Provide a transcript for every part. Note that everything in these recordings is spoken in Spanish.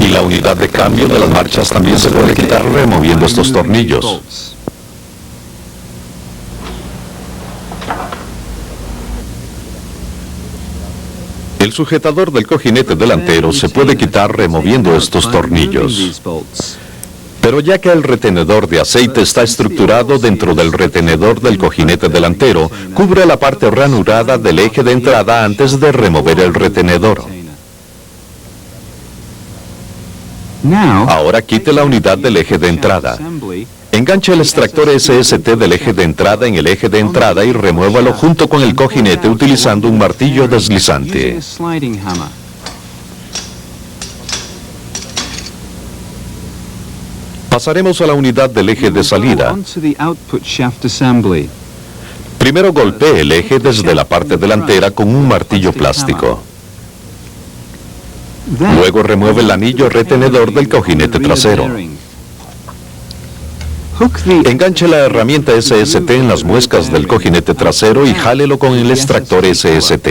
Y la unidad de cambio de las marchas también se puede quitar removiendo estos tornillos. El sujetador del cojinete delantero se puede quitar removiendo estos tornillos. Pero ya que el retenedor de aceite está estructurado dentro del retenedor del cojinete delantero, cubre la parte ranurada del eje de entrada antes de remover el retenedor. Ahora quite la unidad del eje de entrada. Enganche el extractor SST del eje de entrada en el eje de entrada y remuévalo junto con el cojinete utilizando un martillo deslizante. Pasaremos a la unidad del eje de salida. Primero golpee el eje desde la parte delantera con un martillo plástico. Luego remueve el anillo retenedor del cojinete trasero. Enganche la herramienta SST en las muescas del cojinete trasero y jálelo con el extractor SST.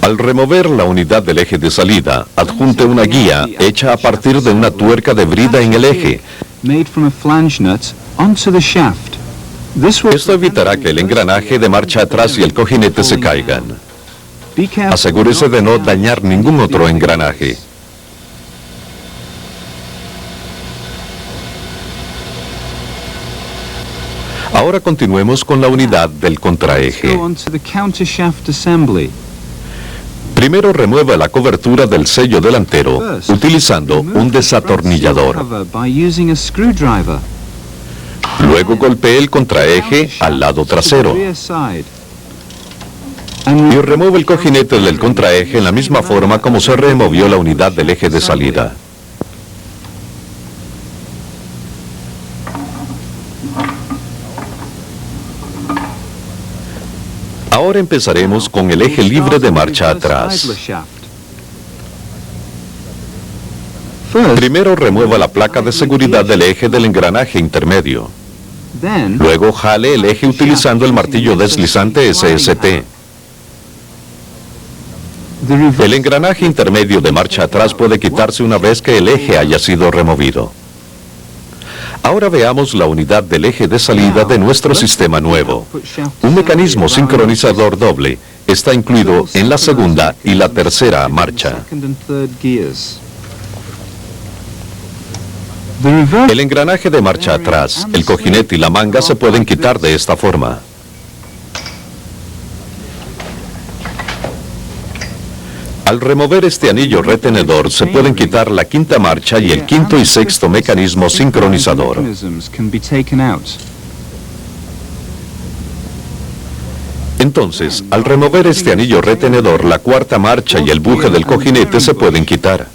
Al remover la unidad del eje de salida, adjunte una guía hecha a partir de una tuerca de brida en el eje. Esto evitará que el engranaje de marcha atrás y el cojinete se caigan. Asegúrese de no dañar ningún otro engranaje. Ahora continuemos con la unidad del contraeje. Primero remueva la cobertura del sello delantero utilizando un desatornillador. Luego golpee el contraeje al lado trasero. Y remueve el cojinete del contraeje en la misma forma como se removió la unidad del eje de salida. Ahora empezaremos con el eje libre de marcha atrás. Primero remueva la placa de seguridad del eje del engranaje intermedio. Luego jale el eje utilizando el martillo deslizante SST. El engranaje intermedio de marcha atrás puede quitarse una vez que el eje haya sido removido. Ahora veamos la unidad del eje de salida de nuestro sistema nuevo. Un mecanismo sincronizador doble está incluido en la segunda y la tercera marcha. El engranaje de marcha atrás, el cojinete y la manga se pueden quitar de esta forma. Al remover este anillo retenedor, se pueden quitar la quinta marcha y el quinto y sexto mecanismo sincronizador. Entonces, al remover este anillo retenedor, la cuarta marcha y el buje del cojinete se pueden quitar.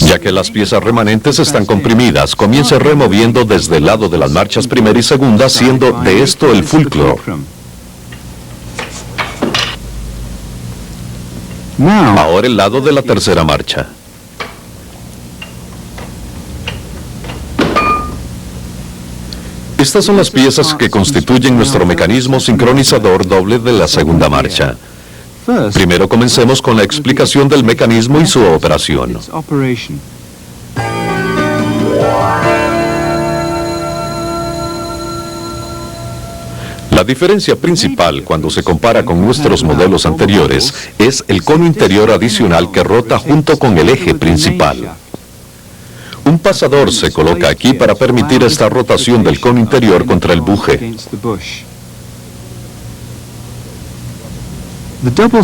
Ya que las piezas remanentes están comprimidas, comience removiendo desde el lado de las marchas primera y segunda, siendo de esto el fulcro. Ahora el lado de la tercera marcha. Estas son las piezas que constituyen nuestro mecanismo sincronizador doble de la segunda marcha. Primero comencemos con la explicación del mecanismo y su operación. La diferencia principal cuando se compara con nuestros modelos anteriores es el cono interior adicional que rota junto con el eje principal. Un pasador se coloca aquí para permitir esta rotación del cono interior contra el buje.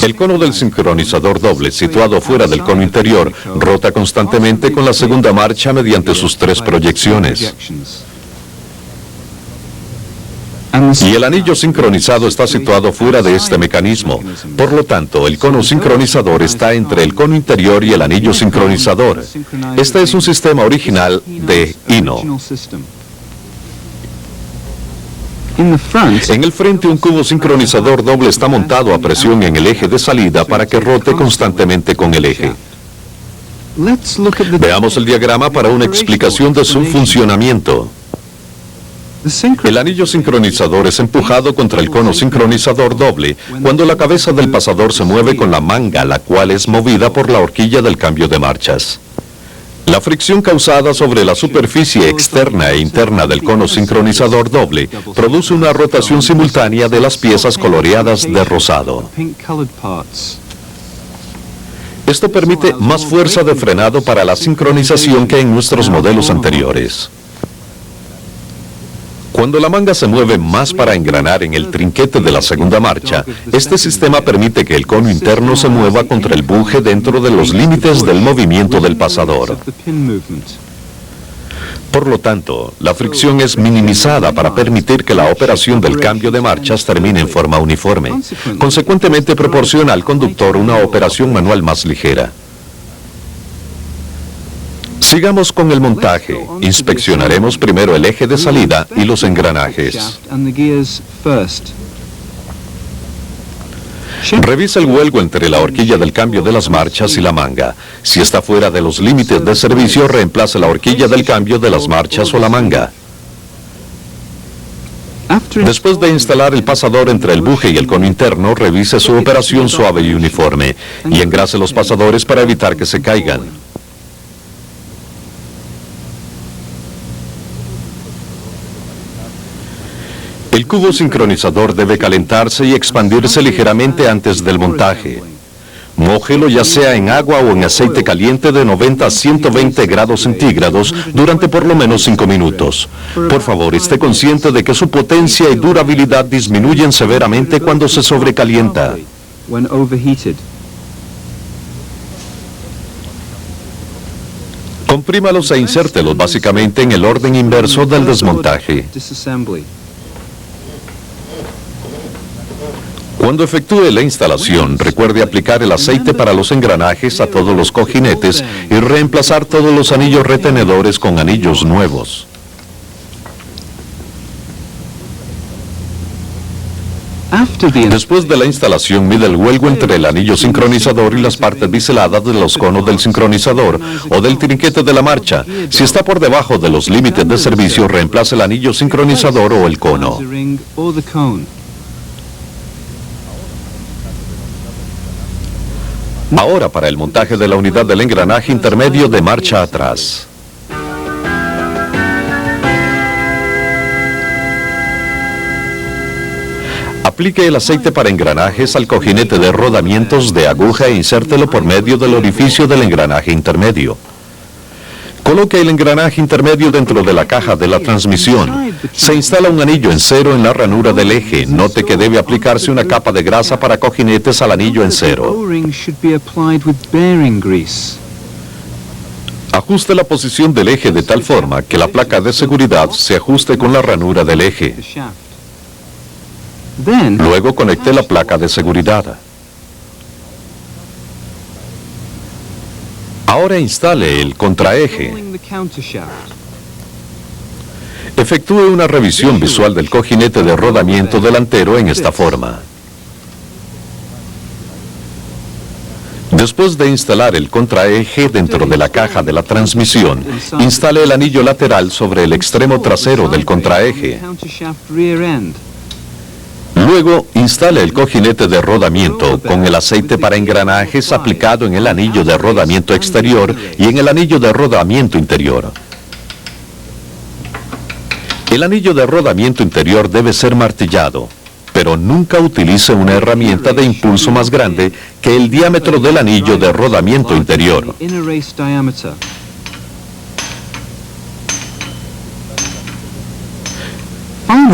El cono del sincronizador doble, situado fuera del cono interior, rota constantemente con la segunda marcha mediante sus tres proyecciones. Y el anillo sincronizado está situado fuera de este mecanismo. Por lo tanto, el cono sincronizador está entre el cono interior y el anillo sincronizador. Este es un sistema original de Hino. En el frente, un cubo sincronizador doble está montado a presión en el eje de salida para que rote constantemente con el eje. Veamos el diagrama para una explicación de su funcionamiento. El anillo sincronizador es empujado contra el cono sincronizador doble cuando la cabeza del pasador se mueve con la manga, la cual es movida por la horquilla del cambio de marchas. La fricción causada sobre la superficie externa e interna del cono sincronizador doble produce una rotación simultánea de las piezas coloreadas de rosado. Esto permite más fuerza de frenado para la sincronización que en nuestros modelos anteriores. Cuando la manga se mueve más para engranar en el trinquete de la segunda marcha, este sistema permite que el cono interno se mueva contra el buje dentro de los límites del movimiento del pasador. Por lo tanto, la fricción es minimizada para permitir que la operación del cambio de marchas termine en forma uniforme. Consecuentemente, proporciona al conductor una operación manual más ligera. Sigamos con el montaje. Inspeccionaremos primero el eje de salida y los engranajes. Revisa el huelgo entre la horquilla del cambio de las marchas y la manga. Si está fuera de los límites de servicio, reemplace la horquilla del cambio de las marchas o la manga. Después de instalar el pasador entre el buje y el cono interno, revise su operación suave y uniforme y engrase los pasadores para evitar que se caigan. El cubo sincronizador debe calentarse y expandirse ligeramente antes del montaje. Mójelo ya sea en agua o en aceite caliente de 90 a 120 grados centígrados durante por lo menos 5 minutos. Por favor, esté consciente de que su potencia y durabilidad disminuyen severamente cuando se sobrecalienta. Comprímalos e insértelos básicamente en el orden inverso del desmontaje. Cuando efectúe la instalación, recuerde aplicar el aceite para los engranajes a todos los cojinetes y reemplazar todos los anillos retenedores con anillos nuevos. Después de la instalación, mide el huelgo entre el anillo sincronizador y las partes biseladas de los conos del sincronizador o del trinquete de la marcha. Si está por debajo de los límites de servicio, reemplace el anillo sincronizador o el cono. Ahora para el montaje de la unidad del engranaje intermedio de marcha atrás. Aplique el aceite para engranajes al cojinete de rodamientos de aguja e insértelo por medio del orificio del engranaje intermedio. Coloque el engranaje intermedio dentro de la caja de la transmisión. Se instala un anillo en cero en la ranura del eje. Note que debe aplicarse una capa de grasa para cojinetes al anillo en cero. Ajuste la posición del eje de tal forma que la placa de seguridad se ajuste con la ranura del eje. Luego conecte la placa de seguridad. Ahora instale el contraeje. Efectúe una revisión visual del cojinete de rodamiento delantero en esta forma. Después de instalar el contraeje dentro de la caja de la transmisión, instale el anillo lateral sobre el extremo trasero del contraeje. Luego, instale el cojinete de rodamiento con el aceite para engranajes aplicado en el anillo de rodamiento exterior y en el anillo de rodamiento interior. El anillo de rodamiento interior debe ser martillado, pero nunca utilice una herramienta de impulso más grande que el diámetro del anillo de rodamiento interior.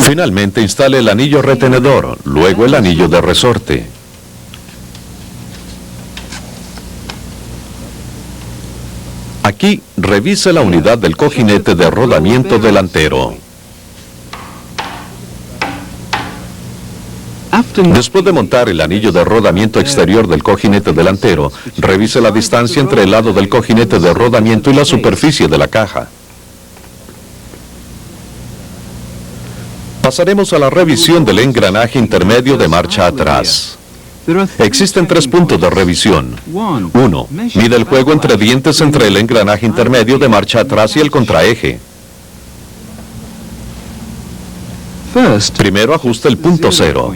Finalmente, instale el anillo retenedor, luego el anillo de resorte. Aquí, revise la unidad del cojinete de rodamiento delantero. Después de montar el anillo de rodamiento exterior del cojinete delantero, revise la distancia entre el lado del cojinete de rodamiento y la superficie de la caja. Pasaremos a la revisión del engranaje intermedio de marcha atrás. Existen 3 puntos de revisión. 1. Mide el juego entre dientes entre el engranaje intermedio de marcha atrás y el contraeje. Primero ajusta el punto 0.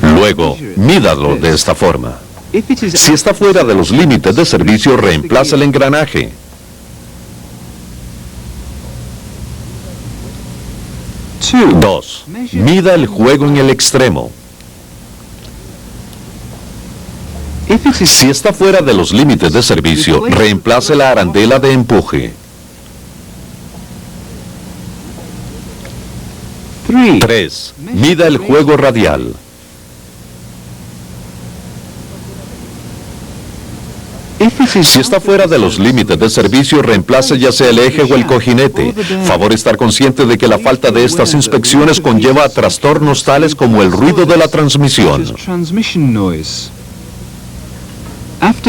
Luego, mídalo de esta forma. Si está fuera de los límites de servicio, reemplaza el engranaje. 2. Mida el juego en el extremo. Si está fuera de los límites de servicio, reemplace la arandela de empuje. 3. Mida el juego radial. Si está fuera de los límites de servicio, reemplace ya sea el eje o el cojinete. Favor estar consciente de que la falta de estas inspecciones conlleva a trastornos tales como el ruido de la transmisión.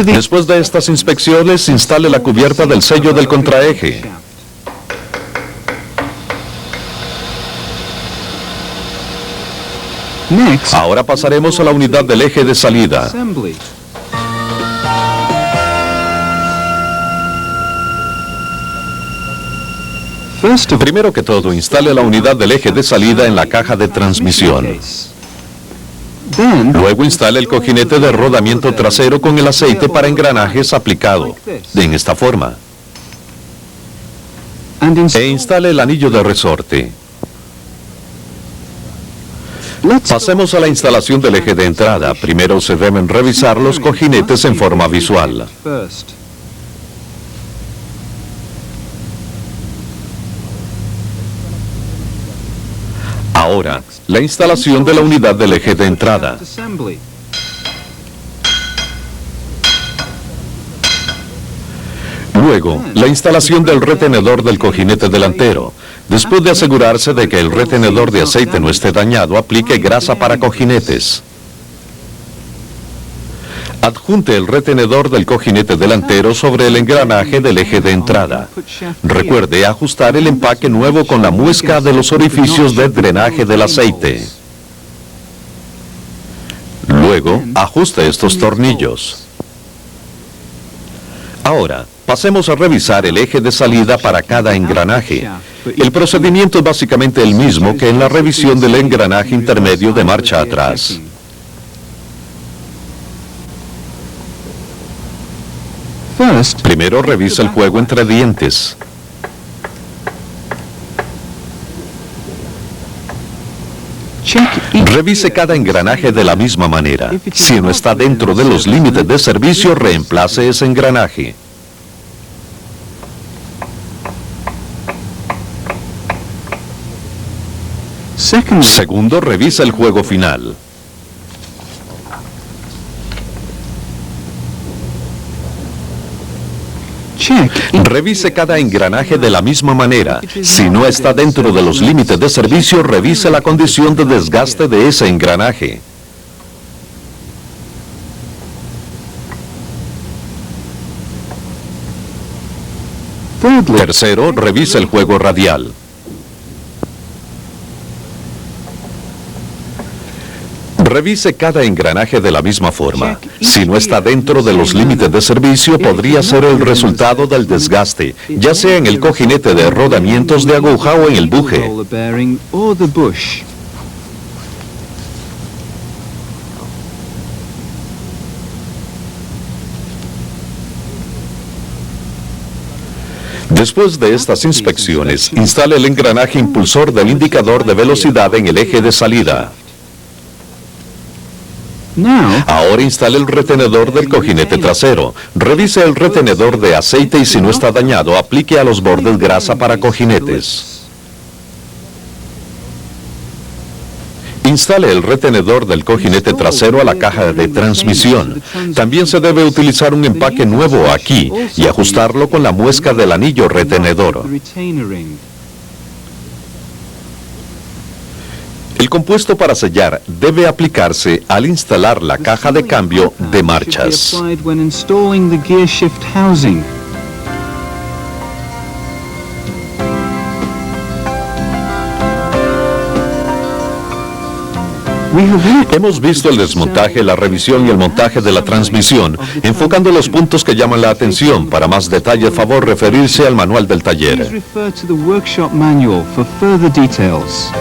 Después de estas inspecciones, instale la cubierta del sello del contraeje. Ahora pasaremos a la unidad del eje de salida. Primero que todo, instale la unidad del eje de salida en la caja de transmisión. Luego instale el cojinete de rodamiento trasero con el aceite para engranajes aplicado, en esta forma. E instale el anillo de resorte. Pasemos a la instalación del eje de entrada. Primero se deben revisar los cojinetes en forma visual. Ahora, la instalación de la unidad del eje de entrada. Luego, la instalación del retenedor del cojinete delantero. Después de asegurarse de que el retenedor de aceite no esté dañado, aplique grasa para cojinetes. Adjunte el retenedor del cojinete delantero sobre el engranaje del eje de entrada. Recuerde ajustar el empaque nuevo con la muesca de los orificios de drenaje del aceite. Luego, ajuste estos tornillos. Ahora, pasemos a revisar el eje de salida para cada engranaje. El procedimiento es básicamente el mismo que en la revisión del engranaje intermedio de marcha atrás. Primero revisa el juego entre dientes. Revise cada engranaje de la misma manera. Si no está dentro de los límites de servicio, reemplace ese engranaje. Segundo, revisa el juego final. Revise cada engranaje de la misma manera. Si no está dentro de los límites de servicio, revise la condición de desgaste de ese engranaje. Tercero, revise el juego radial. Revise cada engranaje de la misma forma. Si no está dentro de los límites de servicio, podría ser el resultado del desgaste, ya sea en el cojinete de rodamientos de aguja o en el buje. Después de estas inspecciones, instale el engranaje impulsor del indicador de velocidad en el eje de salida. Ahora instale el retenedor del cojinete trasero. Revise el retenedor de aceite y si no está dañado, aplique a los bordes grasa para cojinetes. Instale el retenedor del cojinete trasero a la caja de transmisión. También se debe utilizar un empaque nuevo aquí y ajustarlo con la muesca del anillo retenedor. El compuesto para sellar debe aplicarse al instalar la caja de cambio de marchas. Hemos visto el desmontaje, la revisión y el montaje de la transmisión, enfocando los puntos que llaman la atención. Para más detalle, favor referirse al manual del taller. Please refer to the workshop manual for further details.